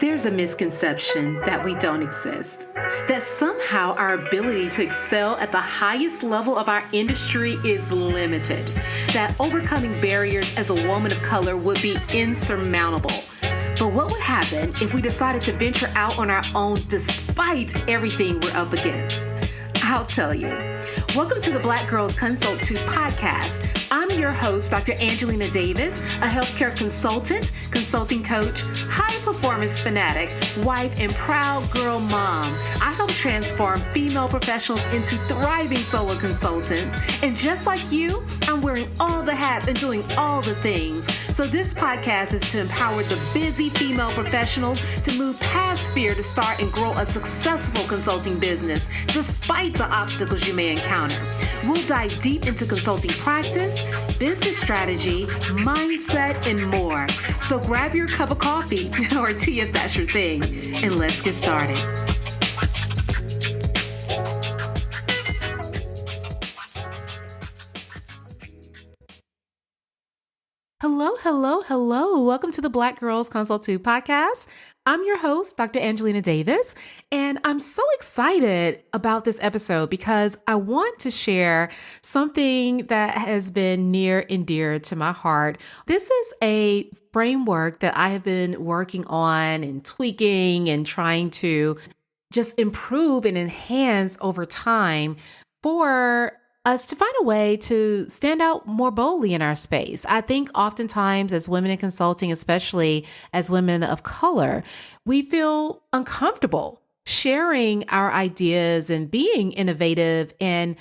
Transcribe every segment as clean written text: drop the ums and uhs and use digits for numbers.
There's a misconception that we don't exist, that somehow our ability to excel at the highest level of our industry is limited, that overcoming barriers as a woman of color would be insurmountable. But what would happen if we decided to venture out on our own despite everything we're up against? I'll tell you. Welcome to the Black Girls Consult 2 podcast. I'm your host, Dr. Angelina Davis, a healthcare consultant, consulting coach, high performance fanatic, wife, and proud girl mom. I help transform female professionals into thriving solo consultants. And just like you, I'm wearing all the hats and doing all the things. So this podcast is to empower the busy female professionals to move past fear to start and grow a successful consulting business, despite the obstacles you may encounter. We'll dive deep into consulting practice, business strategy, mindset, and more. So grab your cup of coffee or tea if that's your thing, and let's get started. Hello. Welcome to the Black Girls Consult 2 podcast. I'm your host, Dr. Angelina Davis, and I'm so excited about this episode because I want to share something that has been near and dear to my heart. This is a framework that I have been working on and tweaking and trying to just improve and enhance over time for us to find a way to stand out more boldly in our space. I think oftentimes as women in consulting, especially as women of color, we feel uncomfortable sharing our ideas and being innovative and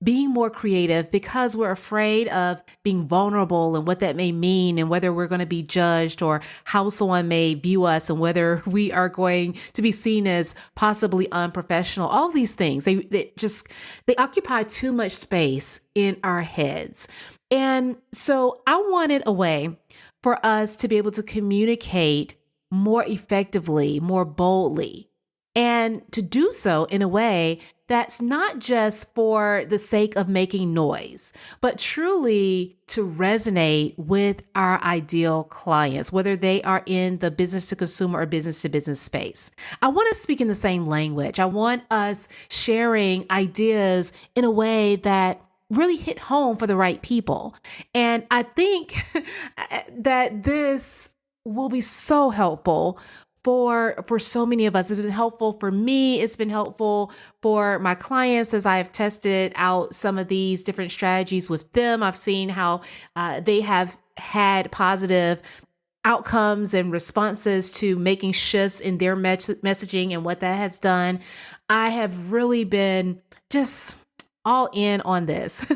being more creative because we're afraid of being vulnerable and what that may mean and whether we're going to be judged or how someone may view us and whether we are going to be seen as possibly unprofessional. All these things, they occupy too much space in our heads. And so I wanted a way for us to be able to communicate more effectively, more boldly, and to do so in a way that's not just for the sake of making noise, but truly to resonate with our ideal clients, whether they are in the business to consumer or business to business space. I want to speak in the same language. I want us sharing ideas in a way that really hit home for the right people. And I think that this will be so helpful for so many of us. It's been helpful for me. It's been helpful for my clients as I have tested out some of these different strategies with them. I've seen how they have had positive outcomes and responses to making shifts in their messaging and what that has done. I have really been just all in on this.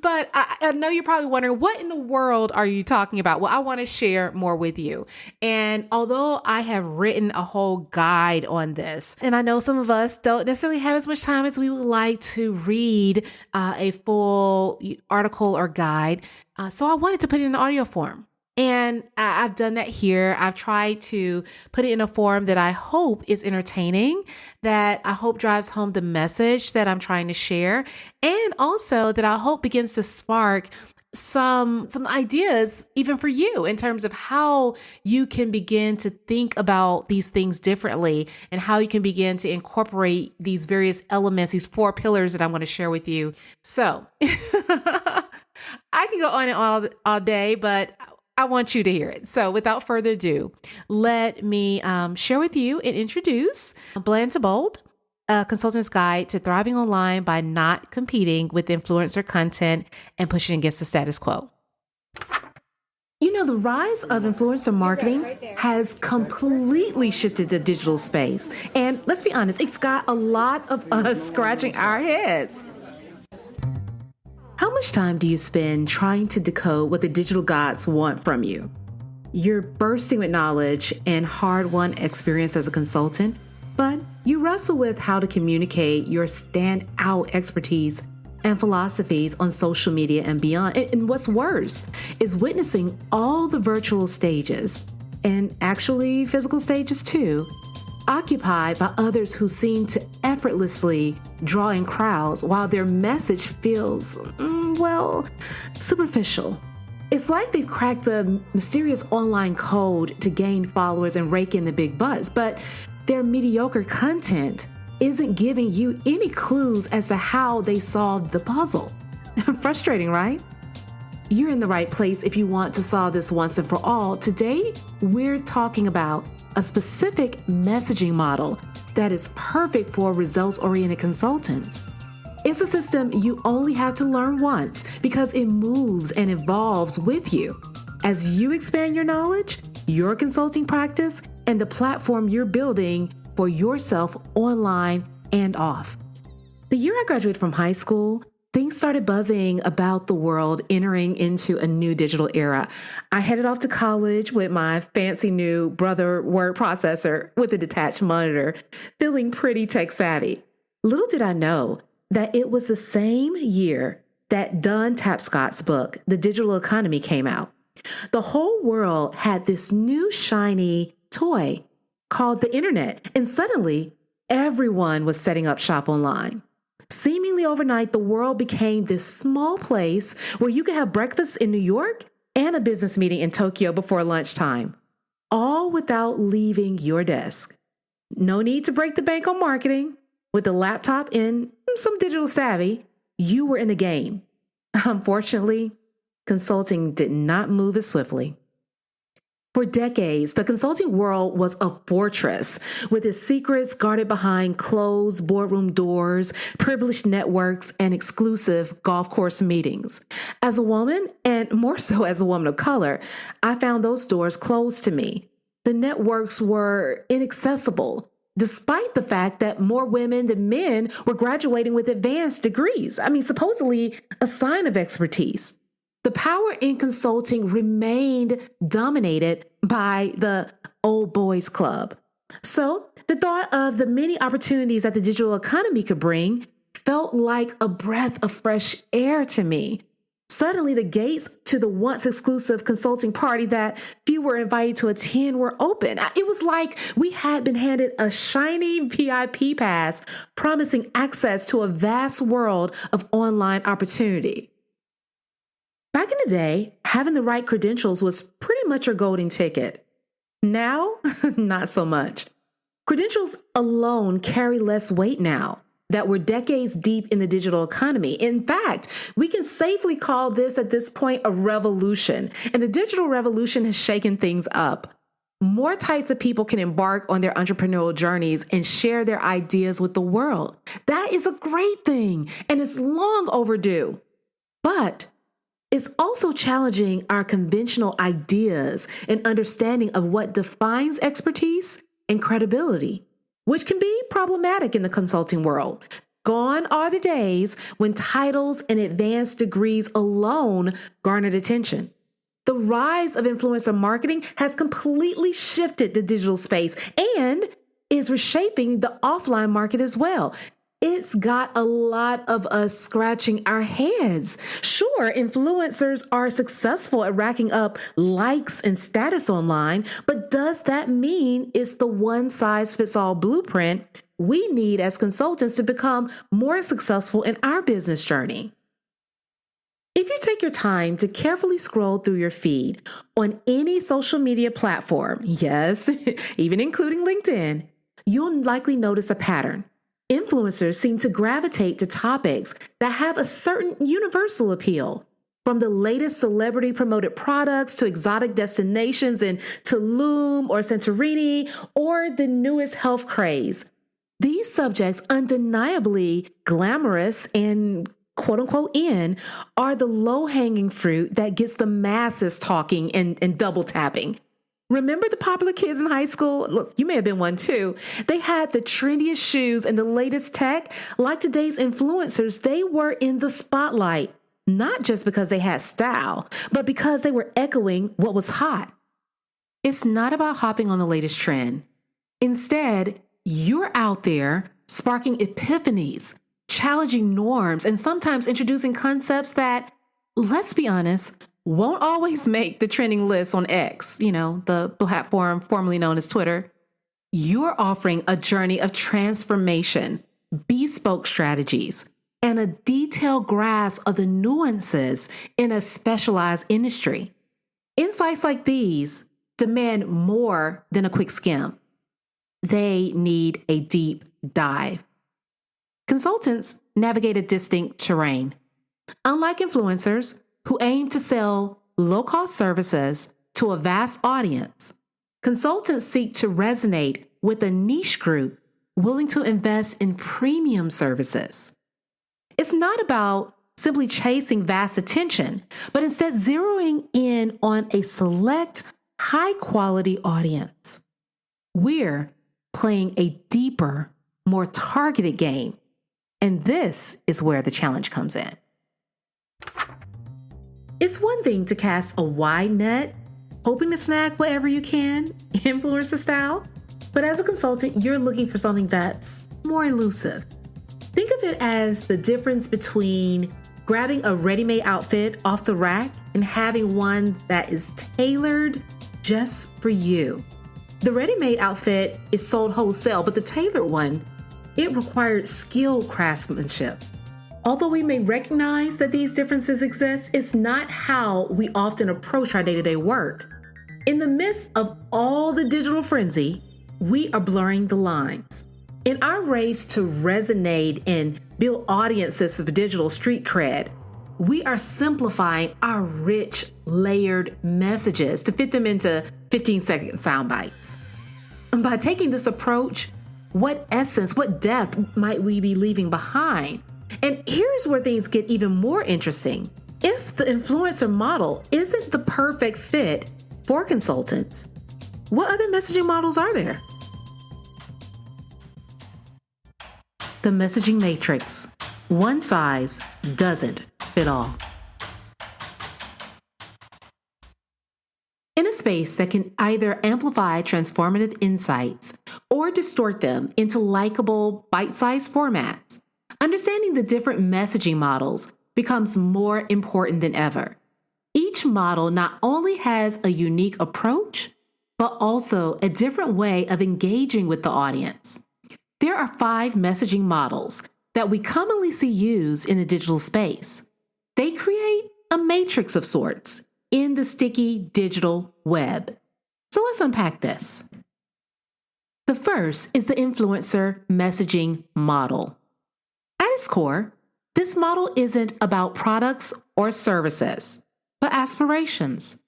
But I know you're probably wondering, what in the world are you talking about? Well, I want to share more with you. And although I have written a whole guide on this, and I know some of us don't necessarily have as much time as we would like to read a full article or guide. So I wanted to put it in audio form. And I've done that here. I've tried to put it in a form that I hope is entertaining, that I hope drives home the message that I'm trying to share, and also that I hope begins to spark some ideas even for you in terms of how you can begin to think about these things differently and how you can begin to incorporate these various elements, these 4 pillars that I'm going to share with you. So I can go on and all day, but I want you to hear it. So without further ado, let me share with you and introduce Bland to Bold, a consultant's guide to thriving online by not competing with influencer content and pushing against the status quo. You know, the rise of influencer marketing has completely shifted the digital space. And let's be honest, it's got a lot of us scratching our heads. How much time do you spend trying to decode what the digital gods want from you? You're bursting with knowledge and hard-won experience as a consultant, but you wrestle with how to communicate your standout expertise and philosophies on social media and beyond. And what's worse is witnessing all the virtual stages, and actually physical stages too, occupied by others who seem to effortlessly draw in crowds while their message feels, superficial. It's like they've cracked a mysterious online code to gain followers and rake in the big buzz, but their mediocre content isn't giving you any clues as to how they solved the puzzle. Frustrating, right? You're in the right place if you want to solve this once and for all. Today, we're talking about a specific messaging model that is perfect for results-oriented consultants. It's a system you only have to learn once because it moves and evolves with you. As you expand your knowledge, your consulting practice, and the platform you're building for yourself online and off. The year I graduated from high school, things started buzzing about the world entering into a new digital era. I headed off to college with my fancy new Brother word processor with a detached monitor, feeling pretty tech savvy. Little did I know that it was the same year that Don Tapscott's book, The Digital Economy, came out. The whole world had this new shiny toy called the internet, and suddenly everyone was setting up shop online. Seemingly overnight, the world became this small place where you could have breakfast in New York and a business meeting in Tokyo before lunchtime, all without leaving your desk. No need to break the bank on marketing. With a laptop and some digital savvy, you were in the game. Unfortunately, consulting did not move as swiftly. For decades, the consulting world was a fortress with its secrets guarded behind closed boardroom doors, privileged networks, and exclusive golf course meetings. As a woman, and more so as a woman of color, I found those doors closed to me. The networks were inaccessible, despite the fact that more women than men were graduating with advanced degrees. Supposedly a sign of expertise. The power in consulting remained dominated by the old boys club. So the thought of the many opportunities that the digital economy could bring felt like a breath of fresh air to me. Suddenly, the gates to the once exclusive consulting party that few were invited to attend were open. It was like we had been handed a shiny VIP pass promising access to a vast world of online opportunity. Back in the day, having the right credentials was pretty much your golden ticket. Now, not so much. Credentials alone carry less weight now that we're decades deep in the digital economy. In fact, we can safely call this at this point a revolution, and the digital revolution has shaken things up. More types of people can embark on their entrepreneurial journeys and share their ideas with the world. That is a great thing, and it's long overdue. But it's also challenging our conventional ideas and understanding of what defines expertise and credibility, which can be problematic in the consulting world. Gone are the days when titles and advanced degrees alone garnered attention. The rise of influencer marketing has completely shifted the digital space and is reshaping the offline market as well. It's got a lot of us scratching our heads. Sure, influencers are successful at racking up likes and status online, but does that mean it's the one-size-fits-all blueprint we need as consultants to become more successful in our business journey? If you take your time to carefully scroll through your feed on any social media platform, yes, even including LinkedIn, you'll likely notice a pattern. Influencers seem to gravitate to topics that have a certain universal appeal, from the latest celebrity-promoted products to exotic destinations in Tulum or Santorini, or the newest health craze. These subjects, undeniably glamorous and quote-unquote in, are the low-hanging fruit that gets the masses talking and double tapping. Remember the popular kids in high school? Look, you may have been one too. They had the trendiest shoes and the latest tech. Like today's influencers, they were in the spotlight, not just because they had style, but because they were echoing what was hot. It's not about hopping on the latest trend. Instead, you're out there sparking epiphanies, challenging norms, and sometimes introducing concepts that, let's be honest, won't always make the trending list on X, the platform formerly known as Twitter. You're offering a journey of transformation, bespoke strategies, and a detailed grasp of the nuances in a specialized industry. Insights like these demand more than a quick skim. They need a deep dive. Consultants navigate a distinct terrain. Unlike influencers who aim to sell low-cost services to a vast audience, consultants seek to resonate with a niche group willing to invest in premium services. It's not about simply chasing vast attention, but instead zeroing in on a select, high-quality audience. We're playing a deeper, more targeted game, and this is where the challenge comes in. It's one thing to cast a wide net, hoping to snag whatever you can, influencer style, but as a consultant, you're looking for something that's more elusive. Think of it as the difference between grabbing a ready-made outfit off the rack and having one that is tailored just for you. The ready-made outfit is sold wholesale, but the tailored one, it required skilled craftsmanship. Although we may recognize that these differences exist, it's not how we often approach our day-to-day work. In the midst of all the digital frenzy, we are blurring the lines. In our race to resonate and build audiences of digital street cred, we are simplifying our rich, layered messages to fit them into 15-second sound bites. And by taking this approach, what essence, what depth might we be leaving behind? And here's where things get even more interesting. If the influencer model isn't the perfect fit for consultants, what other messaging models are there? The messaging matrix. One size doesn't fit all. In a space that can either amplify transformative insights or distort them into likable, bite-sized formats, understanding the different messaging models becomes more important than ever. Each model not only has a unique approach, but also a different way of engaging with the audience. There are 5 messaging models that we commonly see used in the digital space. They create a matrix of sorts in the sticky digital web. So let's unpack this. The first is the influencer messaging model. At its core, this model isn't about products or services, but aspirations.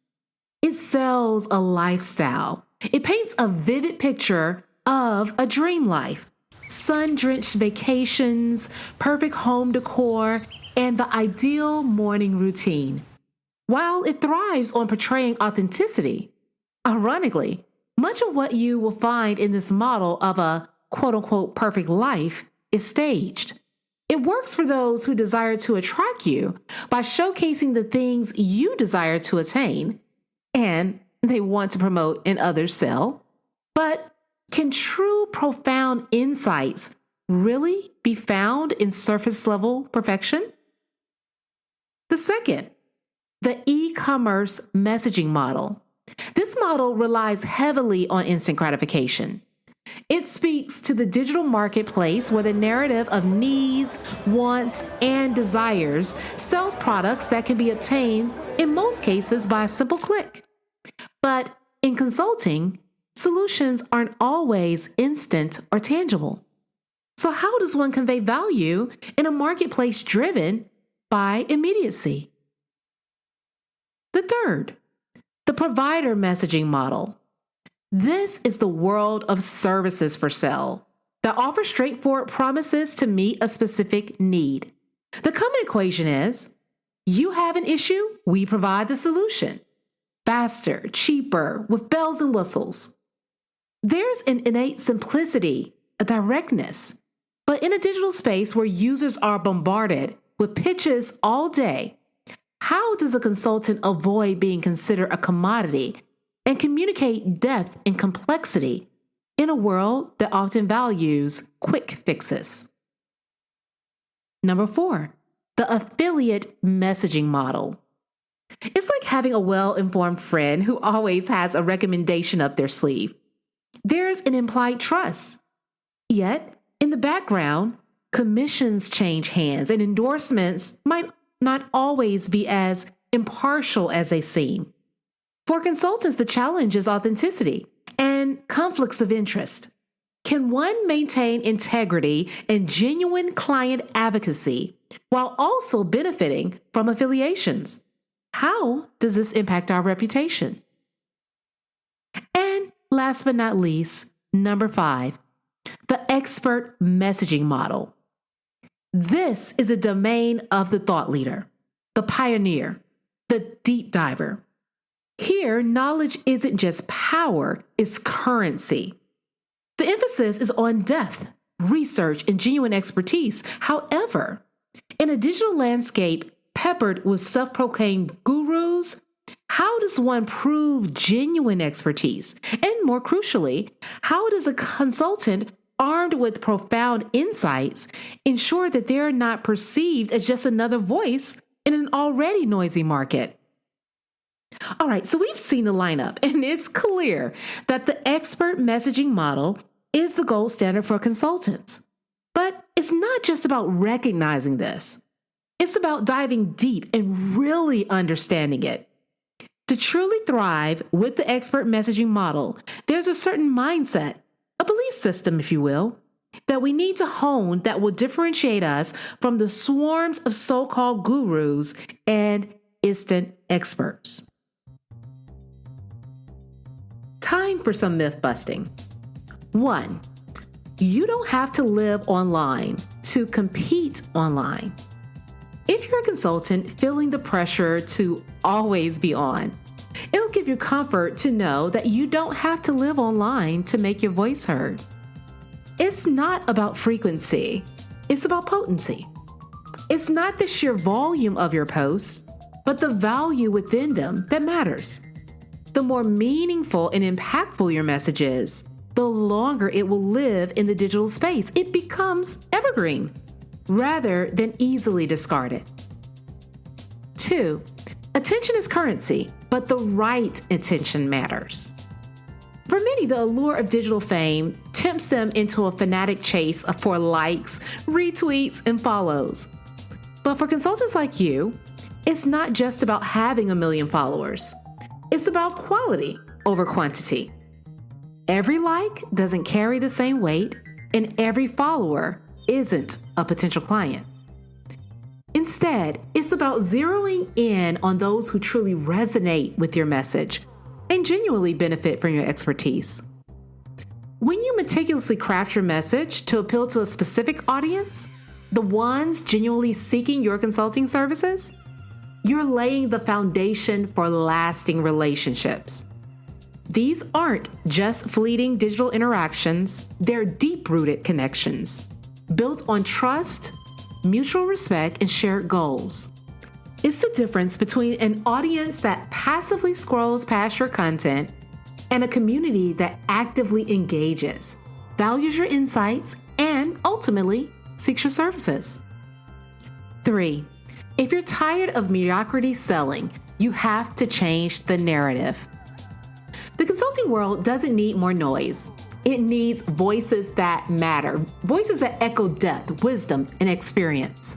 It sells a lifestyle. It paints a vivid picture of a dream life. Sun-drenched vacations, perfect home decor, and the ideal morning routine. While it thrives on portraying authenticity, ironically, much of what you will find in this model of a quote-unquote perfect life is staged. It works for those who desire to attract you by showcasing the things you desire to attain, and they want to promote and others sell. But can true, profound insights really be found in surface-level perfection? The second, the e-commerce messaging model. This model relies heavily on instant gratification. It speaks to the digital marketplace where the narrative of needs, wants, and desires sells products that can be obtained, in most cases, by a simple click. But in consulting, solutions aren't always instant or tangible. So how does one convey value in a marketplace driven by immediacy? The third, the provider messaging model. This is the world of services for sale that offer straightforward promises to meet a specific need. The common equation is, you have an issue, we provide the solution. Faster, cheaper, with bells and whistles. There's an innate simplicity, a directness. But in a digital space where users are bombarded with pitches all day, how does a consultant avoid being considered a commodity and communicate depth and complexity in a world that often values quick fixes? Number 4, the affiliate messaging model. It's like having a well-informed friend who always has a recommendation up their sleeve. There's an implied trust. Yet, in the background, Commissions change hands, and endorsements might not always be as impartial as they seem. For consultants, the challenge is authenticity and conflicts of interest. Can one maintain integrity and genuine client advocacy while also benefiting from affiliations? How does this impact our reputation? And last but not least, number 5, the expert messaging model. This is a domain of the thought leader, the pioneer, the deep diver. Here, knowledge isn't just power, it's currency. The emphasis is on depth, research, and genuine expertise. However, in a digital landscape peppered with self-proclaimed gurus, how does one prove genuine expertise? And more crucially, how does a consultant armed with profound insights ensure that they're not perceived as just another voice in an already noisy market? All right, so we've seen the lineup, and it's clear that the expert messaging model is the gold standard for consultants. But it's not just about recognizing this. It's about diving deep and really understanding it. To truly thrive with the expert messaging model, there's a certain mindset, a belief system, if you will, that we need to hone that will differentiate us from the swarms of so-called gurus and instant experts. Time for some myth busting. 1, you don't have to live online to compete online. If you're a consultant feeling the pressure to always be on, it'll give you comfort to know that you don't have to live online to make your voice heard. It's not about frequency, it's about potency. It's not the sheer volume of your posts, but the value within them that matters. The more meaningful and impactful your message is, the longer it will live in the digital space. It becomes evergreen rather than easily discarded. 2, attention is currency, but the right attention matters. For many, the allure of digital fame tempts them into a fanatic chase for likes, retweets, and follows. But for consultants like you, it's not just about having a million followers. It's about quality over quantity. Every like doesn't carry the same weight, and every follower isn't a potential client. Instead, it's about zeroing in on those who truly resonate with your message and genuinely benefit from your expertise. When you meticulously craft your message to appeal to a specific audience, the ones genuinely seeking your consulting services, you're laying the foundation for lasting relationships. These aren't just fleeting digital interactions, they're deep-rooted connections, built on trust, mutual respect, and shared goals. It's the difference between an audience that passively scrolls past your content and a community that actively engages, values your insights, and ultimately seeks your services. 3, if you're tired of mediocrity selling, you have to change the narrative. The consulting world doesn't need more noise. It needs voices that matter, voices that echo depth, wisdom, and experience.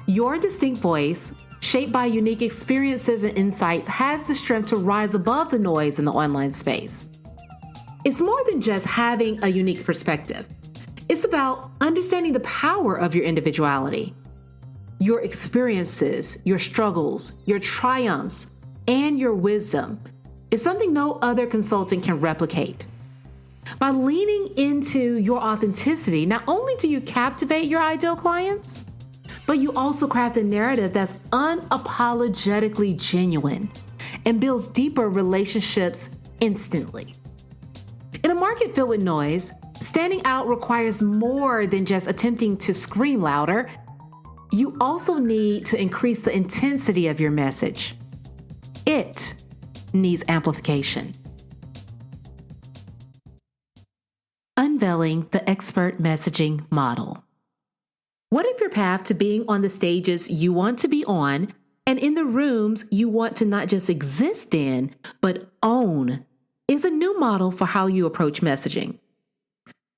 Your distinct voice, shaped by unique experiences and insights, has the strength to rise above the noise in the online space. It's more than just having a unique perspective. It's about understanding the power of your individuality, your experiences, your struggles, your triumphs, and your wisdom. Is something no other consultant can replicate. By leaning into your authenticity, not only do you captivate your ideal clients, but you also craft a narrative that's unapologetically genuine and builds deeper relationships instantly. In a market filled with noise, standing out requires more than just attempting to scream louder. You also need to increase the intensity of your message. It needs amplification. Unveiling the expert messaging model. What if your path to being on the stages you want to be on and in the rooms you want to not just exist in, but own, is a new model for how you approach messaging?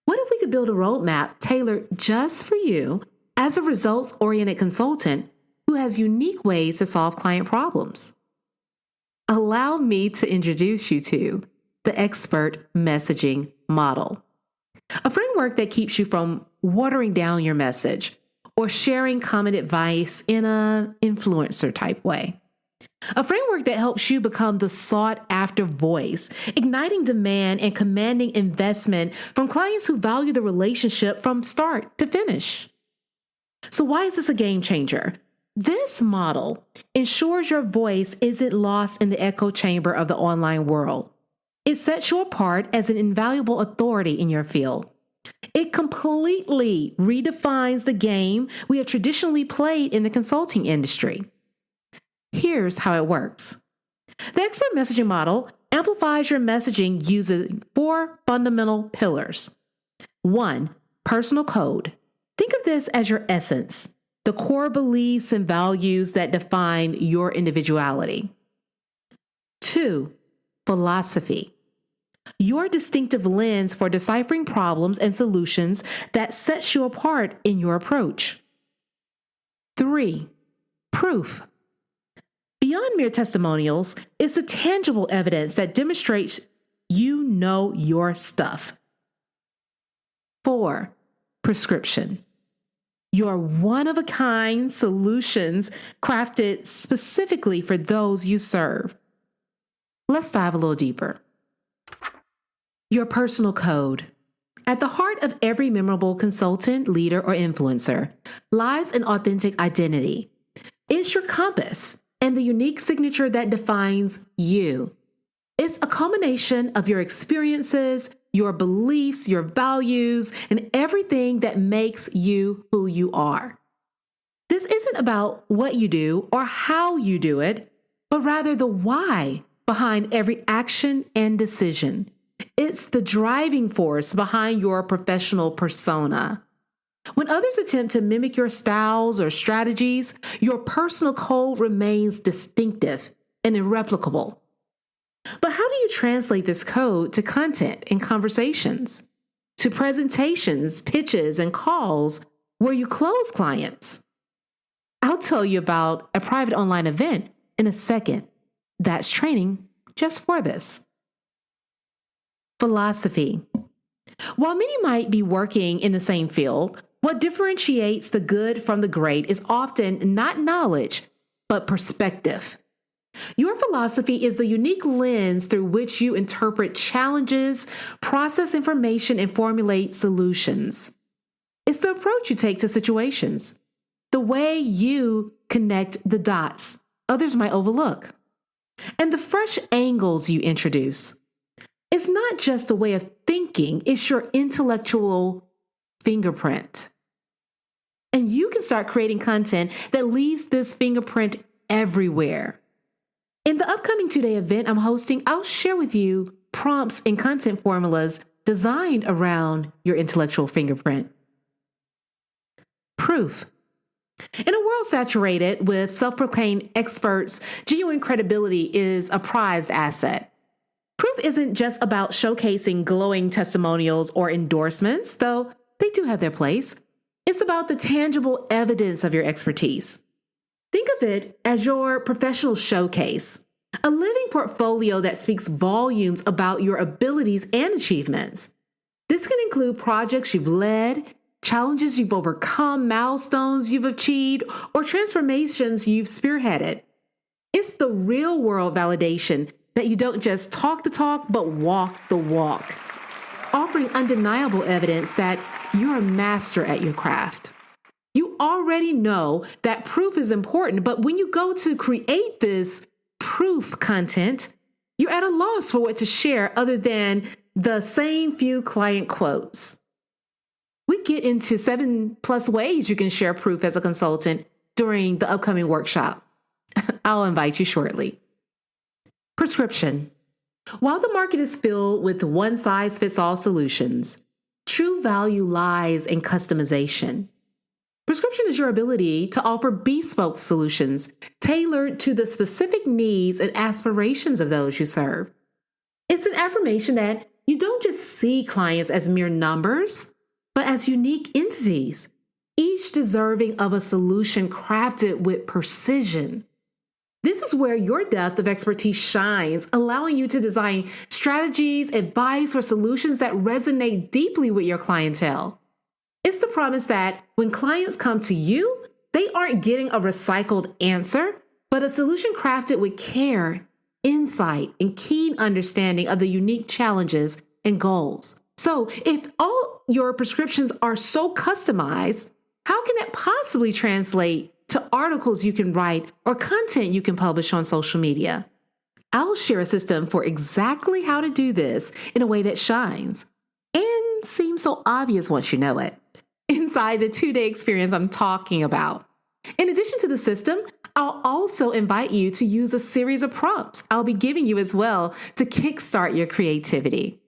What if we could build a roadmap tailored just for you as a results-oriented consultant who has unique ways to solve client problems. Allow me to introduce you to the expert messaging model, a framework that keeps you from watering down your message or sharing common advice in an influencer type way. A framework that helps you become the sought-after voice, igniting demand and commanding investment from clients who value the relationship from start to finish. So why is this a game changer? This model ensures your voice isn't lost in the echo chamber of the online world. It sets you apart as an invaluable authority in your field. It completely redefines the game we have traditionally played in the consulting industry. Here's how it works. The expert messaging model amplifies your messaging using 4 fundamental pillars. 1, personal code. Think of this as your essence, the core beliefs and values that define your individuality. 2, philosophy. Your distinctive lens for deciphering problems and solutions that sets you apart in your approach. 3, proof. Beyond mere testimonials is the tangible evidence that demonstrates you know your stuff. 4, prescription. Your one-of-a-kind solutions crafted specifically for those you serve. Let's dive a little deeper. Your personal code. At the heart of every memorable consultant, leader, or influencer lies an authentic identity. It's your compass and the unique signature that defines you. It's a culmination of your experiences, your beliefs, your values, and everything that makes you who you are. This isn't about what you do or how you do it, but rather the why behind every action and decision. It's the driving force behind your professional persona. When others attempt to mimic your styles or strategies, your personal code remains distinctive and irreplicable. But how do you translate this code to content and conversations, to presentations, pitches, and calls where you close clients? I'll tell you about a private online event in a second that's training just for this. Philosophy. While many might be working in the same field, what differentiates the good from the great is often not knowledge, but perspective. Your philosophy is the unique lens through which you interpret challenges, process information, and formulate solutions. It's the approach you take to situations, the way you connect the dots others might overlook, and the fresh angles you introduce. It's not just a way of thinking, it's your intellectual fingerprint. And you can start creating content that leaves this fingerprint everywhere. In the upcoming 2-day event I'm hosting, I'll share with you prompts and content formulas designed around your intellectual fingerprint. Proof. In a world saturated with self-proclaimed experts, genuine credibility is a prized asset. Proof isn't just about showcasing glowing testimonials or endorsements, though they do have their place. It's about the tangible evidence of your expertise. Think of it as your professional showcase, a living portfolio that speaks volumes about your abilities and achievements. This can include projects you've led, challenges you've overcome, milestones you've achieved, or transformations you've spearheaded. It's the real-world validation that you don't just talk the talk, but walk the walk, offering undeniable evidence that you're a master at your craft. You already know that proof is important, but when you go to create this proof content, you're at a loss for what to share other than the same few client quotes. We get into 7+ ways you can share proof as a consultant during the upcoming workshop. I'll invite you shortly. Prescription. While the market is filled with one-size-fits-all solutions, true value lies in customization. Prescription is your ability to offer bespoke solutions tailored to the specific needs and aspirations of those you serve. It's an affirmation that you don't just see clients as mere numbers, but as unique entities, each deserving of a solution crafted with precision. This is where your depth of expertise shines, allowing you to design strategies, advice, or solutions that resonate deeply with your clientele. It's the promise that when clients come to you, they aren't getting a recycled answer, but a solution crafted with care, insight, and keen understanding of the unique challenges and goals. So if all your prescriptions are so customized, how can that possibly translate to articles you can write or content you can publish on social media? I'll share a system for exactly how to do this in a way that shines and seems so obvious once you know it inside the 2-day experience I'm talking about. In addition to the system, I'll also invite you to use a series of prompts I'll be giving you as well to kickstart your creativity.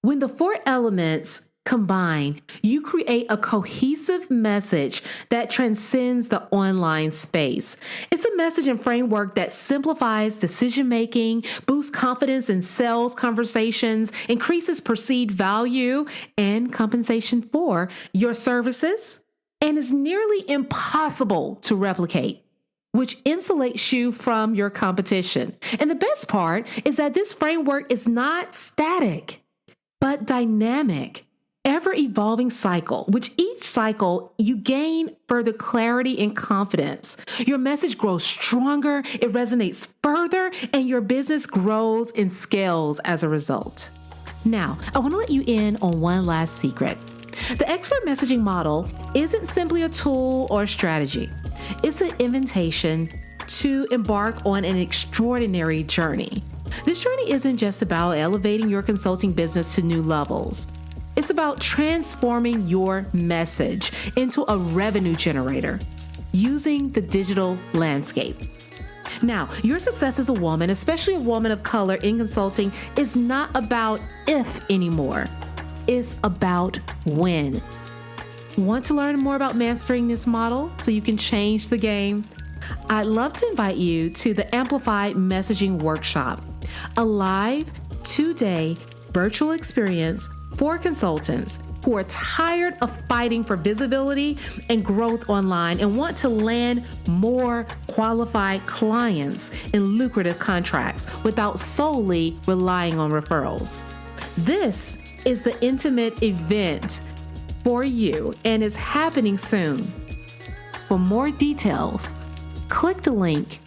When the 4 elements combine, you create a cohesive message that transcends the online space. It's a message and framework that simplifies decision-making, boosts confidence in sales conversations, increases perceived value and compensation for your services, and is nearly impossible to replicate, which insulates you from your competition. And the best part is that this framework is not static, but dynamic, ever-evolving cycle, which each cycle you gain further clarity and confidence. Your message grows stronger, it resonates further, and your business grows and scales as a result. Now, I want to let you in on one last secret. The expert messaging model isn't simply a tool or a strategy. It's an invitation to embark on an extraordinary journey. This journey isn't just about elevating your consulting business to new levels. It's about transforming your message into a revenue generator using the digital landscape. Now, your success as a woman, especially a woman of color in consulting, is not about if anymore. It's about when. Want to learn more about mastering this model so you can change the game? I'd love to invite you to the Amplified Messaging Workshop, a live 2-day virtual experience for consultants who are tired of fighting for visibility and growth online and want to land more qualified clients in lucrative contracts without solely relying on referrals. This is the intimate event for you and is happening soon. For more details, click the link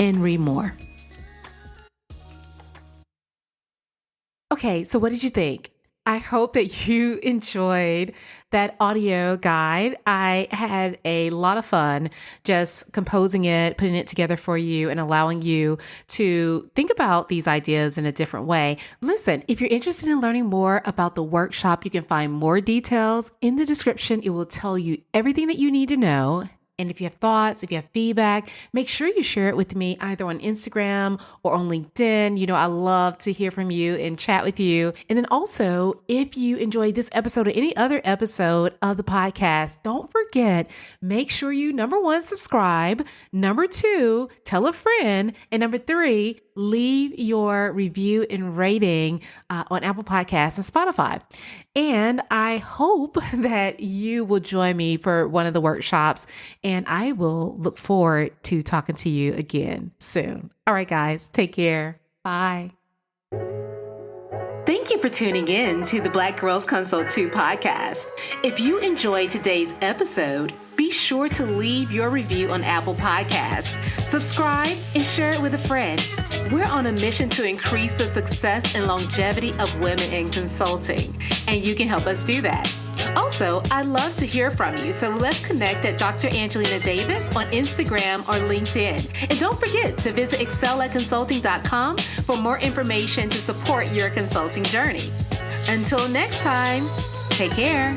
and read more. Okay, so what did you think? I hope that you enjoyed that audio guide. I had a lot of fun just composing it, putting it together for you, and allowing you to think about these ideas in a different way. Listen, if you're interested in learning more about the workshop, you can find more details in the description. It will tell you everything that you need to know. And if you have thoughts, if you have feedback, make sure you share it with me either on Instagram or on LinkedIn. You know, I love to hear from you and chat with you. And then also, if you enjoyed this episode or any other episode of the podcast, don't forget, make sure you, number 1, subscribe. Number 2, tell a friend. And number 3, leave your review and rating on Apple Podcasts and Spotify. And I hope that you will join me for one of the workshops, and I will look forward to talking to you again soon. All right, guys, take care. Bye. Thank you for tuning in to the Black Girls Consult 2 podcast. If you enjoyed today's episode, be sure to leave your review on Apple Podcasts, subscribe, and share it with a friend. We're on a mission to increase the success and longevity of women in consulting, and you can help us do that. Also, I'd love to hear from you, so let's connect at Dr. Angelina Davis on Instagram or LinkedIn. And don't forget to visit excelatconsulting.com for more information to support your consulting journey. Until next time, take care.